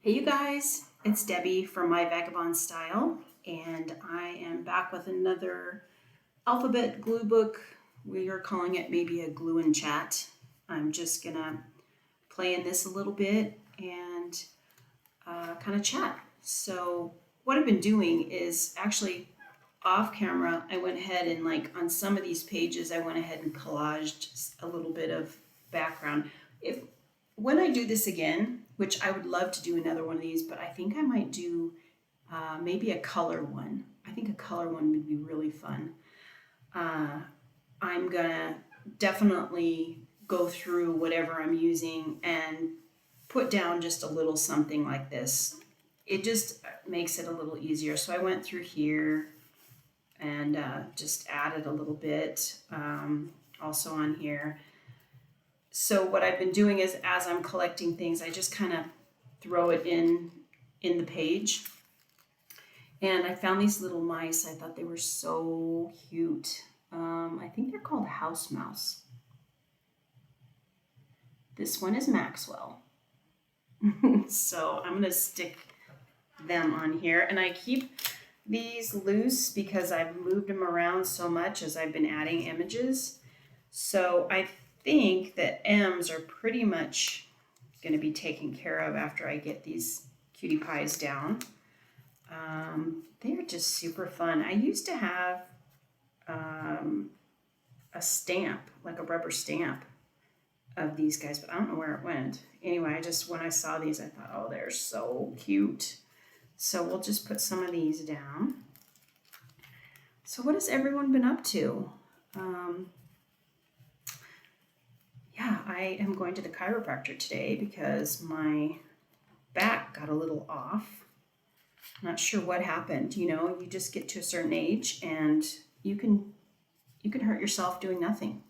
Hey you guys, it's Debbie from my Vagabond Style, and I am back with another alphabet glue book. We are calling it maybe a glue and chat. I'm just gonna play in this a little bit and kind of chat. So what I've been doing is actually off camera, I went ahead and on some of these pages, I went ahead and collaged a little bit of background. If When I do this again, which I would love to do another one of these, but I think I might do maybe a color one. I think a color one would be really fun. Uh, I'm gonna definitely go through whatever I'm using and put down just a little something like this. It just makes it a little easier. So I went through here and just added a little bit also on here. So what I've been doing is as I'm collecting things, I just kind of throw it in the page. And I found these little mice. I thought they were so cute. I think they're called house mouse. This one is Maxwell. So I'm going to stick them on here. And I keep these loose because I've moved them around so much as I've been adding images. So I think that M's are pretty much going to be taken care of after I get these cutie pies down. They're just super fun. I used to have a stamp, like a rubber stamp of these guys, but I don't know where it went. Anyway, when I saw these, I thought, oh, they're so cute. So we'll just put some of these down. So what has everyone been up to? Yeah, I am going to the chiropractor today because my back got a little off. Not sure what happened. You know, you just get to a certain age and you can hurt yourself doing nothing.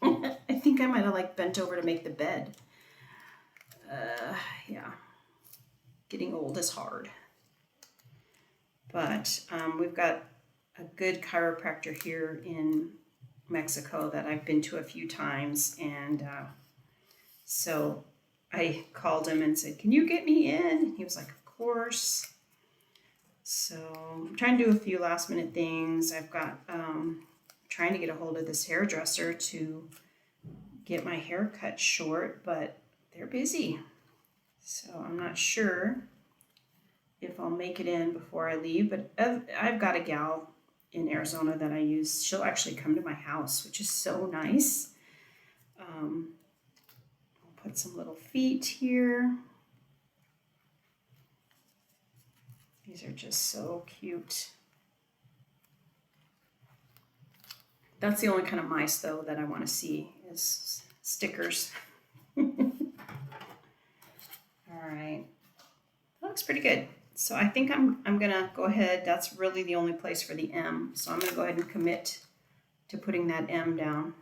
I think I might have bent over to make the bed. Yeah, getting old is hard. But we've got a good chiropractor here in Mexico that I've been to a few times, and so I called him and said, "Can you get me in?" He was like, "Of course." So I'm trying to do a few last minute things. I've got trying to get a hold of this hairdresser to get my hair cut short, but they're busy. So I'm not sure if I'll make it in before I leave, but I've got a gal in Arizona that I use. She'll actually come to my house, which is so nice. I'll put some little feet here. These are just so cute. That's the only kind of mice, though, that I want to see is stickers. All right, that looks pretty good. So I think I'm gonna go ahead. That's really the only place for the M. So I'm gonna go ahead and commit to putting that M down.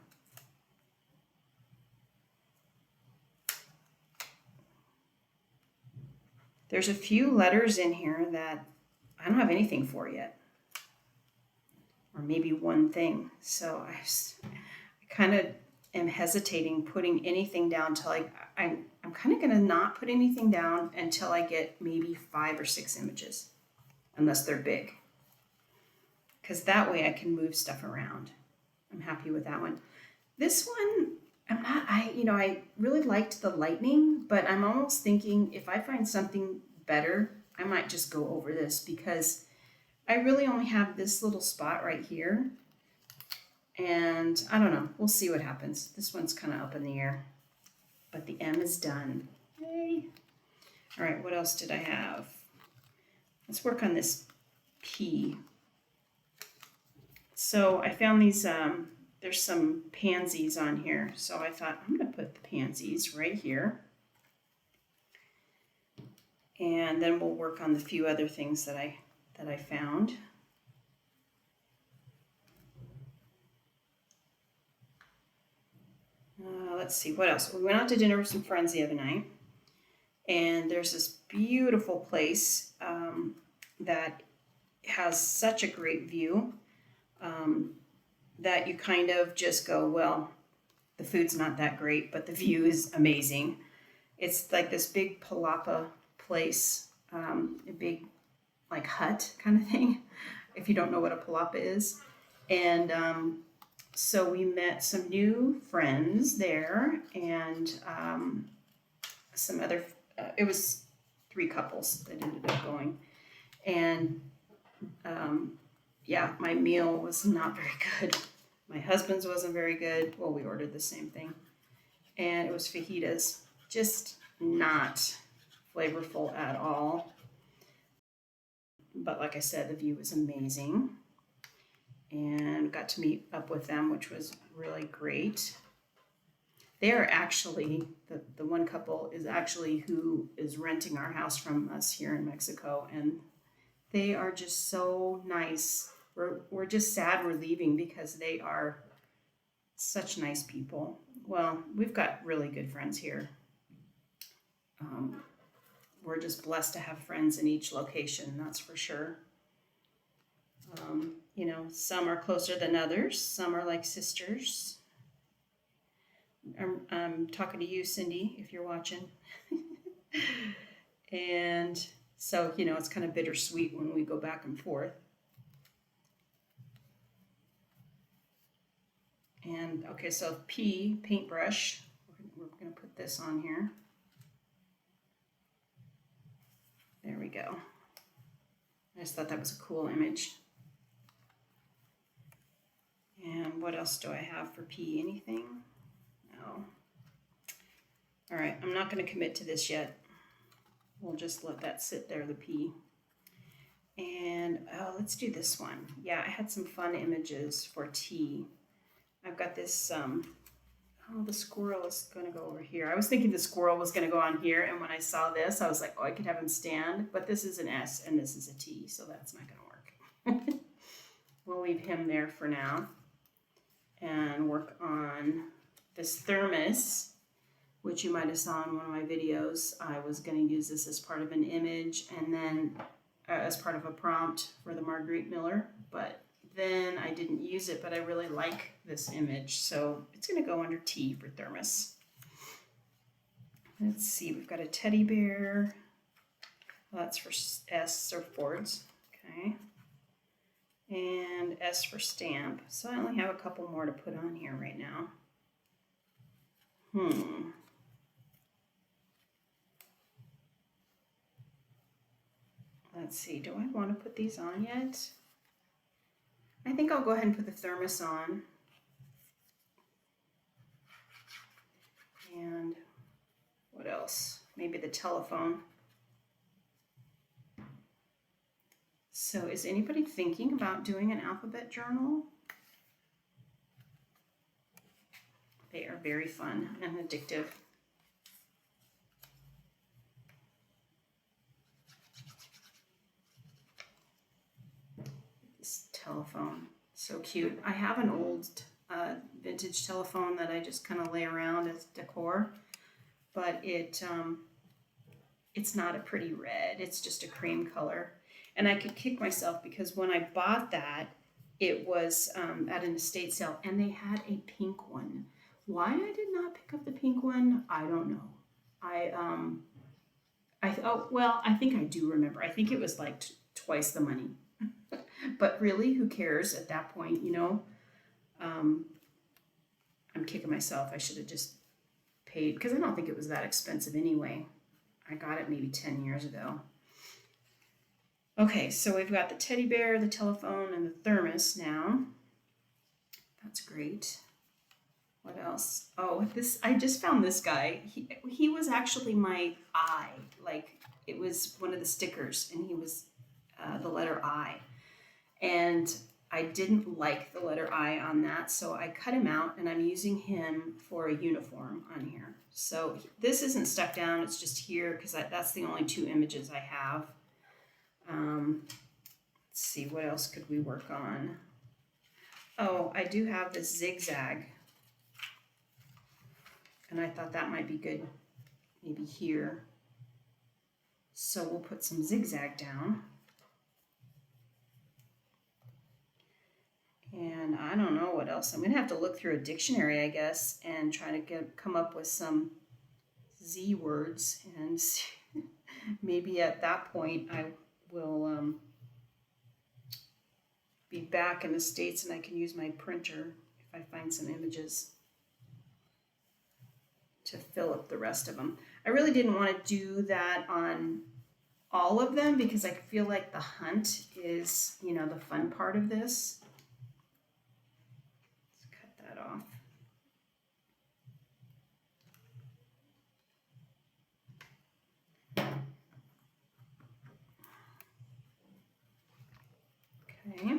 There's a few letters in here that I don't have anything for yet, or maybe one thing. So I kind of am hesitating putting anything down till I'm kind of going to not put anything down until I get maybe 5 or 6 images, unless they're big, because that way I can move stuff around. I'm happy with that one. This one, I really liked the lightning, but I'm almost thinking if I find something better, I might just go over this because I really only have this little spot right here. And I don't know, we'll see what happens. This one's kind of up in the air, but the M is done. Yay. All right, what else did I have? Let's work on this P. So I found these, there's some pansies on here. So I thought I'm gonna put the pansies right here. And then we'll work on the few other things that I found. Let's see, what else? We went out to dinner with some friends the other night, and there's this beautiful place that has such a great view that you kind of just go, well, the food's not that great, but the view is amazing. It's like this big palapa place, a big like hut kind of thing, if you don't know what a palapa is. And so we met some new friends there, and some other, it was 3 couples that ended up going. And yeah, my meal was not very good. My husband's wasn't very good. Well, we ordered the same thing. And it was fajitas, just not flavorful at all. But like I said, the view was amazing. And got to meet up with them, which was really great. They are actually, the one couple is actually who is renting our house from us here in Mexico. And they are just so nice. We're just sad we're leaving because they are such nice people. Well, we've got really good friends here. We're just blessed to have friends in each location, that's for sure. You know, some are closer than others. Some are like sisters. I'm talking to you, Cindy, if you're watching. And so, you know, it's kind of bittersweet when we go back and forth. And okay, so P, paintbrush. We're going to put this on here. There we go. I just thought that was a cool image. And what else do I have for P? Anything? No. All right, I'm not going to commit to this yet. We'll just let that sit there, the P. And let's do this one. Yeah, I had some fun images for T. I've got this, oh, the squirrel is going to go over here. I was thinking the squirrel was going to go on here, and when I saw this, I was like, oh, I could have him stand, but this is an S and this is a T, so that's not going to work. We'll leave him there for now and work on this thermos, which you might have saw in one of my videos. I was going to use this as part of an image and then as part of a prompt for the Marguerite Miller, but then I didn't use it, but I really like this image, so it's going to go under T for thermos. Let's see, we've got a teddy bear. Well, that's for S, surfboards, okay. And S for stamp. So I only have a couple more to put on here right now. Let's see, do I want to put these on yet? I think I'll go ahead and put the thermos on. And what else? Maybe the telephone. So is anybody thinking about doing an alphabet journal? They are very fun and addictive. This telephone, so cute. I have an old vintage telephone that I just kind of lay around as decor, but it's not a pretty red. It's just a cream color. And I could kick myself because when I bought that, it was at an estate sale and they had a pink one. Why I did not pick up the pink one, I don't know. I think I do remember. I think it was like twice the money. But really, who cares at that point, you know? I'm kicking myself. I should have just paid, because I don't think it was that expensive anyway. I got it maybe 10 years ago. Okay, so we've got the teddy bear, the telephone, and the thermos now. That's great. What else? Oh, I just found this guy. He was actually my I. Like, it was one of the stickers, and he was the letter I. And I didn't like the letter I on that, so I cut him out, and I'm using him for a uniform on here. So this isn't stuck down, it's just here, because that's the only 2 images I have. Let's see, what else could we work on? Oh, I do have this zigzag. And I thought that might be good, maybe here. So we'll put some zigzag down. And I don't know what else. I'm going to have to look through a dictionary, I guess, and try to come up with some Z words and maybe maybe at that point I will be back in the States and I can use my printer if I find some images to fill up the rest of them. I really didn't want to do that on all of them because I feel like the hunt is, you know, the fun part of this. Let's cut that off. Okay.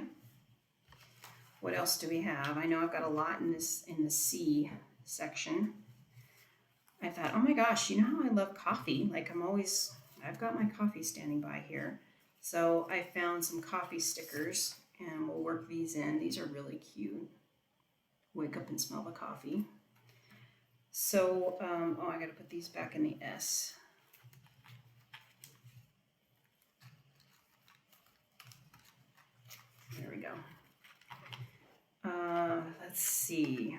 What else do we have? I know I've got a lot in the C section. I thought, oh my gosh, you know how I love coffee? Like I've got my coffee standing by here. So I found some coffee stickers and we'll work these in. These are really cute. Wake up and smell the coffee. So, oh, I gotta put these back in the S. There we go. Let's see,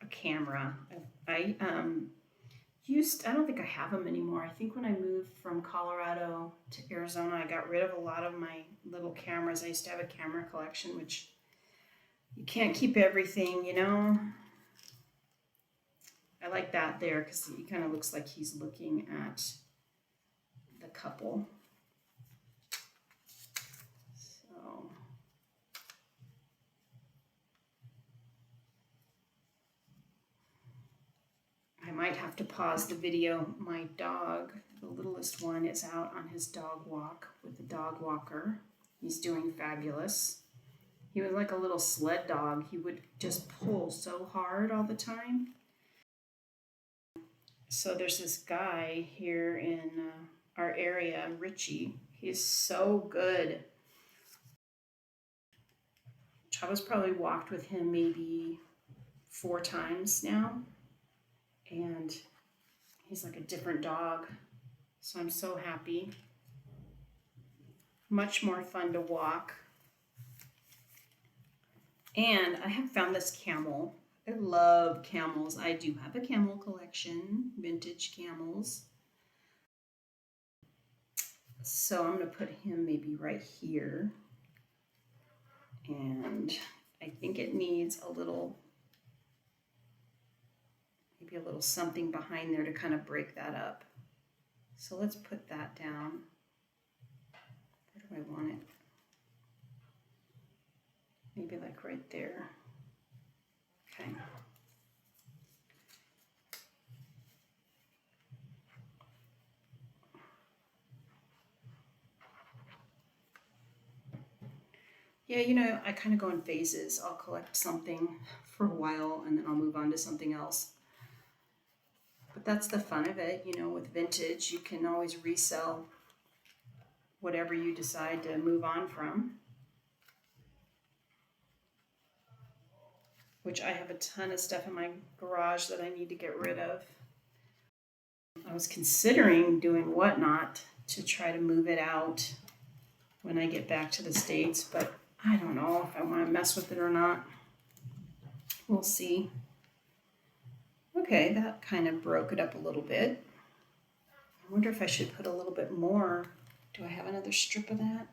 a camera. I don't think I have them anymore. I think when I moved from Colorado to Arizona, I got rid of a lot of my little cameras. I used to have a camera collection, which you can't keep everything, you know. I like that there because he kind of looks like he's looking at the couple. So I might have to pause the video. My dog, the littlest one, is out on his dog walk with the dog walker. He's doing fabulous. He was like a little sled dog. He would just pull so hard all the time. So there's this guy here in our area, Richie. He's so good. Chava's probably walked with him maybe 4 times now. And he's like a different dog. So I'm so happy. Much more fun to walk. And I have found this camel. I love camels. I do have a camel collection, vintage camels. So I'm going to put him maybe right here. And I think it needs maybe a little something behind there to kind of break that up. So let's put that down. Where do I want it? Maybe like right there. Okay. Yeah, you know, I kind of go in phases. I'll collect something for a while and then I'll move on to something else. But that's the fun of it, you know, with vintage, you can always resell whatever you decide to move on from. Which I have a ton of stuff in my garage that I need to get rid of. I was considering doing Whatnot to try to move it out when I get back to the States, but I don't know if I want to mess with it or not. We'll see. Okay, that kind of broke it up a little bit. I wonder if I should put a little bit more. Do I have another strip of that?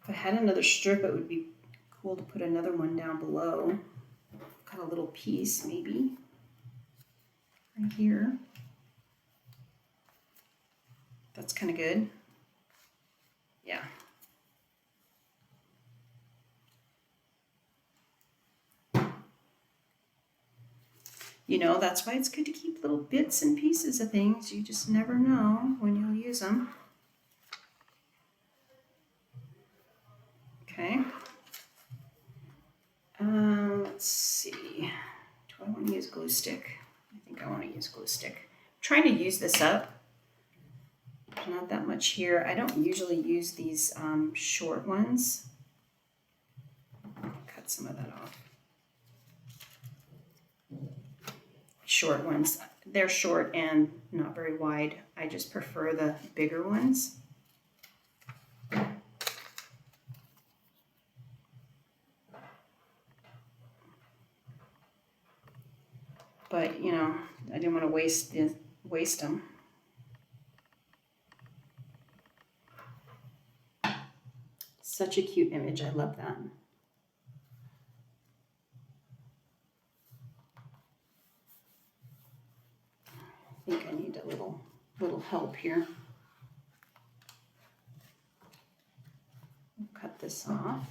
If I had another strip, it would be cool to put another one down below. Cut a little piece, maybe. Right here. That's kind of good. Yeah. You know, that's why it's good to keep little bits and pieces of things. You just never know when you'll use them. Okay. Let's see. Do I want to use glue stick? I think I want to use glue stick. I'm trying to use this up. There's not that much here. I don't usually use these short ones. Cut some of that off. Short ones. They're short and not very wide. I just prefer the bigger ones. But, you know, I didn't want to waste them. Such a cute image. I love that. I think I need a little help here. Cut this off.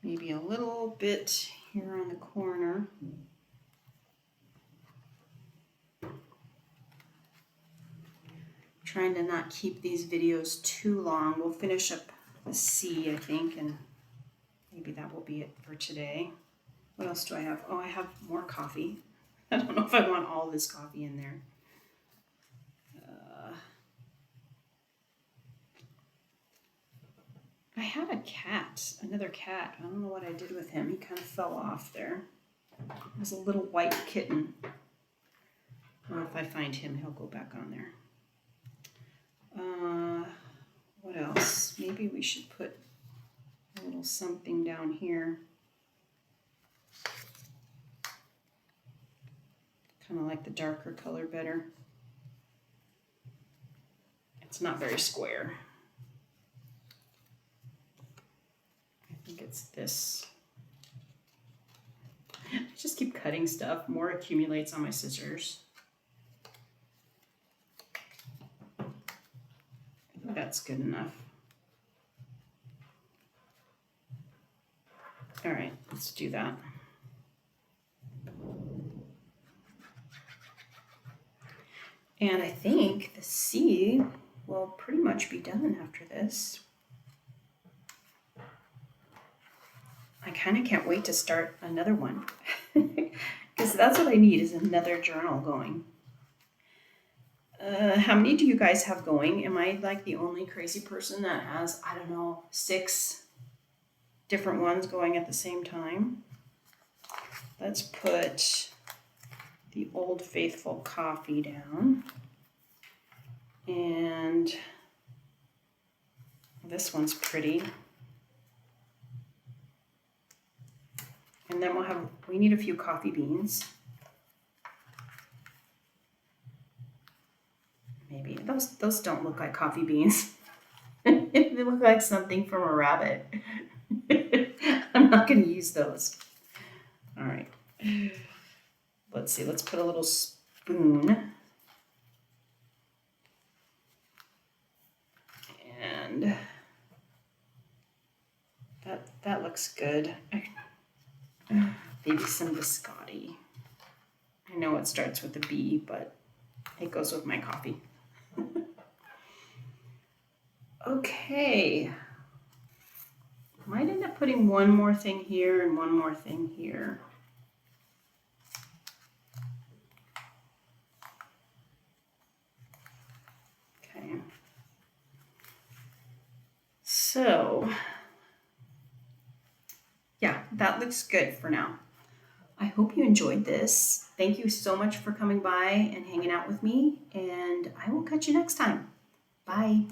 Maybe a little bit here on the corner. Trying to not keep these videos too long. We'll finish up the C, I think, and maybe that will be it for today. What else do I have? Oh, I have more coffee. I don't know if I want all this coffee in there. I had a cat, another cat. I don't know what I did with him. He kind of fell off there. It was a little white kitten. Well, if I find him, he'll go back on there. What else? Maybe we should put a little something down here. Kind of like the darker color better. It's not very square. I think it's this. I just keep cutting stuff. More accumulates on my scissors. I think that's good enough. All right, let's do that. And I think the C will pretty much be done after this. I kind of can't wait to start another one because that's what I need is another journal going. How many do you guys have going? Am I like the only crazy person that has, I don't know, 6 different ones going at the same time? Let's put the Old Faithful coffee down. And this one's pretty. And then we need a few coffee beans. Maybe those don't look like coffee beans. They look like something from a rabbit. I'm not going to use those. All right. Let's see. Let's put a little spoon. And that looks good. Maybe some biscotti. I know it starts with a B, but it goes with my coffee. Okay. Might end up putting one more thing here and one more thing here. Okay. So, yeah, that looks good for now. I hope you enjoyed this. Thank you so much for coming by and hanging out with me, and I will catch you next time. Bye.